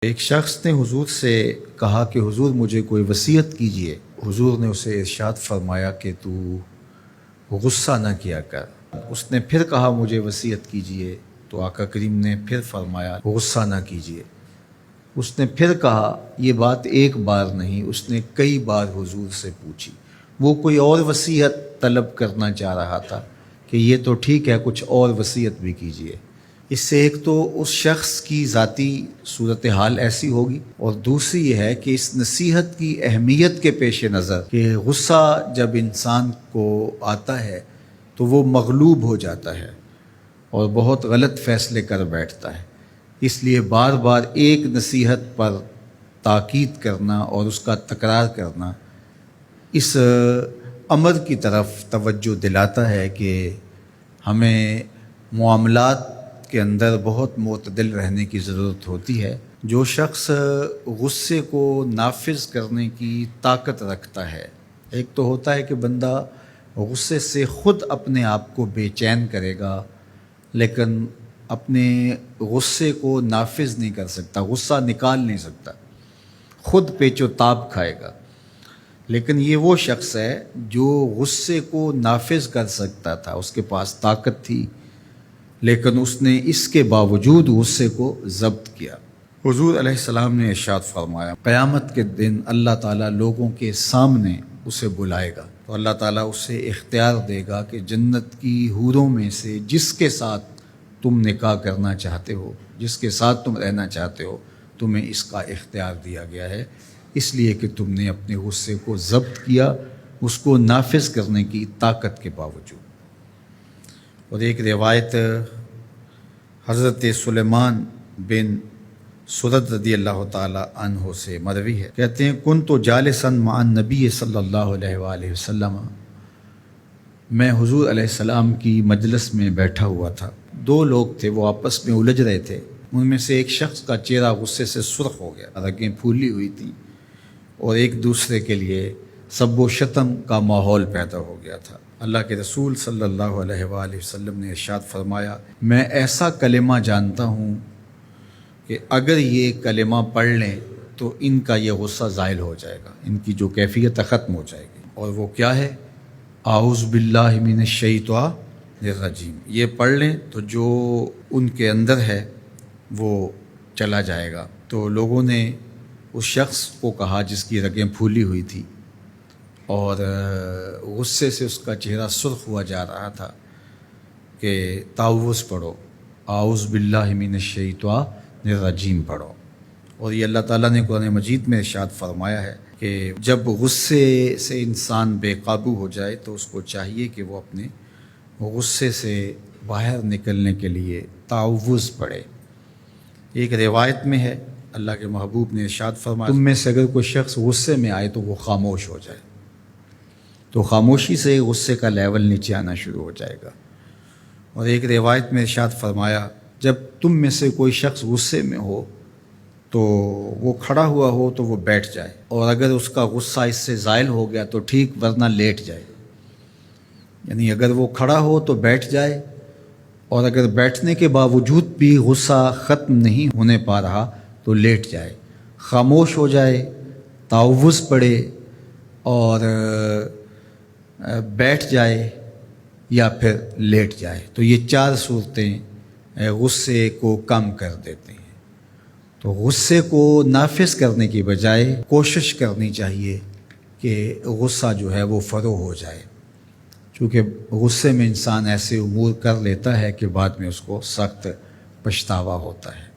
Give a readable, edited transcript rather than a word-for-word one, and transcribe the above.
ایک شخص نے حضور سے کہا کہ حضور مجھے کوئی وصیت کیجئے۔ حضور نے اسے ارشاد فرمایا کہ تو غصہ نہ کیا کر۔ اس نے پھر کہا مجھے وصیت کیجئے، تو آقا کریم نے پھر فرمایا غصہ نہ کیجئے۔ اس نے پھر کہا، یہ بات ایک بار نہیں، اس نے کئی بار حضور سے پوچھی۔ وہ کوئی اور وصیت طلب کرنا چاہ رہا تھا کہ یہ تو ٹھیک ہے، کچھ اور وصیت بھی کیجئے۔ اس سے ایک تو اس شخص کی ذاتی صورتحال ایسی ہوگی، اور دوسری یہ ہے کہ اس نصیحت کی اہمیت کے پیش نظر کہ غصہ جب انسان کو آتا ہے تو وہ مغلوب ہو جاتا ہے اور بہت غلط فیصلے کر بیٹھتا ہے۔ اس لیے بار بار ایک نصیحت پر تاکید کرنا اور اس کا تکرار کرنا اس امر کی طرف توجہ دلاتا ہے کہ ہمیں معاملات کے اندر بہت معتدل رہنے کی ضرورت ہوتی ہے۔ جو شخص غصے کو نافذ کرنے کی طاقت رکھتا ہے، ایک تو ہوتا ہے کہ بندہ غصے سے خود اپنے آپ کو بے چین کرے گا، لیکن اپنے غصے کو نافذ نہیں کر سکتا، غصہ نکال نہیں سکتا، خود پیچ و تاب کھائے گا۔ لیکن یہ وہ شخص ہے جو غصے کو نافذ کر سکتا تھا، اس کے پاس طاقت تھی، لیکن اس نے اس کے باوجود غصے کو ضبط کیا۔ حضور علیہ السلام نے ارشاد فرمایا، قیامت کے دن اللہ تعالیٰ لوگوں کے سامنے اسے بلائے گا، تو اللہ تعالیٰ اسے اختیار دے گا کہ جنت کی حوروں میں سے جس کے ساتھ تم نکاح کرنا چاہتے ہو، جس کے ساتھ تم رہنا چاہتے ہو، تمہیں اس کا اختیار دیا گیا ہے، اس لیے کہ تم نے اپنے غصے کو ضبط کیا، اس کو نافذ کرنے کی طاقت کے باوجود۔ اور ایک روایت حضرت سلیمان بن سرد رضی اللہ تعالی عنہ سے مروی ہے، کہتے ہیں کنت جالسا مع النبی صلی اللہ علیہ وآلہ وسلم، میں حضور علیہ السلام کی مجلس میں بیٹھا ہوا تھا۔ دو لوگ تھے، وہ آپس میں الجھ رہے تھے۔ ان میں سے ایک شخص کا چہرہ غصے سے سرخ ہو گیا، رگیں پھولی ہوئی تھیں، اور ایک دوسرے کے لیے سب و شتم کا ماحول پیدا ہو گیا تھا۔ اللہ کے رسول صلی اللہ علیہ وآلہ وسلم نے ارشاد فرمایا، میں ایسا کلمہ جانتا ہوں کہ اگر یہ کلمہ پڑھ لیں تو ان کا یہ غصہ زائل ہو جائے گا، ان کی جو کیفیت ختم ہو جائے گی۔ اور وہ کیا ہے؟ اعوذ باللہ من الشیطان الرجیم۔ یہ پڑھ لیں تو جو ان کے اندر ہے وہ چلا جائے گا۔ تو لوگوں نے اس شخص کو کہا جس کی رگیں پھولی ہوئی تھی اور غصے سے اس کا چہرہ سرخ ہوا جا رہا تھا کہ تعوذ پڑھو، اعوذ باللہ من الشیطان الرجیم پڑھو۔ اور یہ اللہ تعالیٰ نے قرآن مجید میں ارشاد فرمایا ہے کہ جب غصے سے انسان بے قابو ہو جائے تو اس کو چاہیے کہ وہ اپنے غصے سے باہر نکلنے کے لیے تعوذ پڑھے۔ ایک روایت میں ہے، اللہ کے محبوب نے ارشاد فرمایا، تم میں سے اگر کوئی شخص غصے میں آئے تو وہ خاموش ہو جائے، تو خاموشی سے غصے کا لیول نیچے آنا شروع ہو جائے گا۔ اور ایک روایت میں ارشاد فرمایا، جب تم میں سے کوئی شخص غصے میں ہو تو وہ کھڑا ہوا ہو تو وہ بیٹھ جائے، اور اگر اس کا غصہ اس سے زائل ہو گیا تو ٹھیک، ورنہ لیٹ جائے۔ یعنی اگر وہ کھڑا ہو تو بیٹھ جائے، اور اگر بیٹھنے کے باوجود بھی غصہ ختم نہیں ہونے پا رہا تو لیٹ جائے، خاموش ہو جائے، تعوذ پڑھے اور بیٹھ جائے، یا پھر لیٹ جائے۔ تو یہ چار صورتیں غصے کو کم کر دیتے ہیں۔ تو غصے کو نافذ کرنے کی بجائے کوشش کرنی چاہیے کہ غصہ جو ہے وہ فروغ ہو جائے، چونکہ غصے میں انسان ایسے امور کر لیتا ہے کہ بعد میں اس کو سخت پچھتاوا ہوتا ہے۔